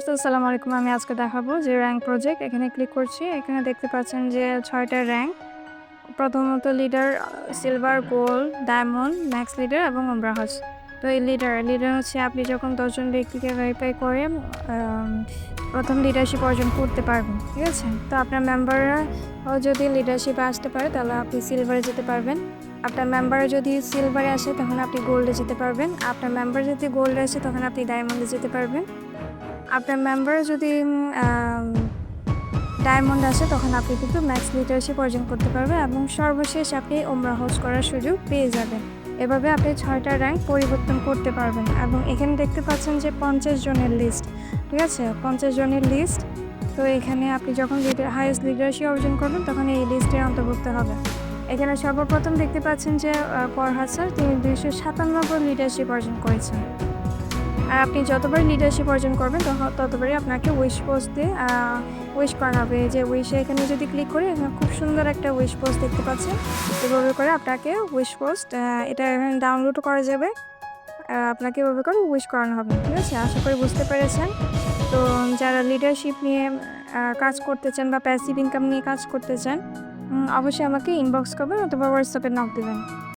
আসসালামু আলাইকুম। আমি আজকে দেখাবো যে র‍্যাংক প্রজেক্ট। এখানে ক্লিক করছি। এখানে দেখতে পাচ্ছেন যে ৬ টা র‍্যাংক। প্রথমত leader, silver, gold, diamond, max leader এবং উমরা হাউস। তো এই লিডার হচ্ছে আপনি যখন ১০ জন ব্যক্তিকে ভেরিফাই করে প্রথম লিডারশিপ অর্জন করতে পারবেন। ঠিক আছে? তো আপনার মেম্বাররা যদি লিডারশিপে আসতে পারে তাহলে আপনি সিলভারে যেতে পারবেন। আপনার মেম্বার যদি সিলভারে আসে তখন আপনি গোল্ডে যেতে পারবেন। আপনার মেম্বার যদি গোল্ডে আসে তখন আপনি ডায়মন্ডে যেতে পারবেন। আপনার মেম্বার যদি ডায়মন্ড আসে তখন আপনি কিন্তু ম্যাক্স লিডারশিপ অর্জন করতে পারবেন এবং সর্বশেষ আপনি ওমরা হোস্ট করার সুযোগ পেয়ে যাবেন। এভাবে আপনি ৬ টা র‍্যাংক পরিবর্তন করতে পারবেন এবং এখানে দেখতে পাচ্ছেন যে ৫০ জনের লিস্ট। ঠিক আছে? ৫০ জনের লিস্ট। তো এখানে আপনি যখন হাইয়েস্ট লিডারশিপ অর্জন করবেন তখন এই লিস্টে অন্তর্ভুক্ত হবে। এখানে সর্বপ্রথম দেখতে পাচ্ছেন যে ফরহাদ স্যার তিনি ২৯৭ লিডারশিপ অর্জন করেছেন। আর আপনি যতবার লিডারশিপ অর্জন করবেন ততবারই আপনাকে উইশ পোস্ট দিয়ে উইশ করা হবে। যে উইশে এখানে যদি ক্লিক করি এখানে খুব সুন্দর একটা উইশ পোস্ট দেখতে পাচ্ছেন। এভাবে করে আপনাকে উইশ পোস্ট এটা এখানে ডাউনলোডও করা যাবে। আপনাকে এভাবে করে উইশ করানো হবে। ঠিক আছে? আশা করি বুঝতে পেরেছেন। তো যারা লিডারশিপ নিয়ে কাজ করতে চান বা প্যাসিভ ইনকাম নিয়ে কাজ করতে চান অবশ্যই আমাকে ইনবক্স করবেন অথবা হোয়াটসঅ্যাপে নক দিবেন।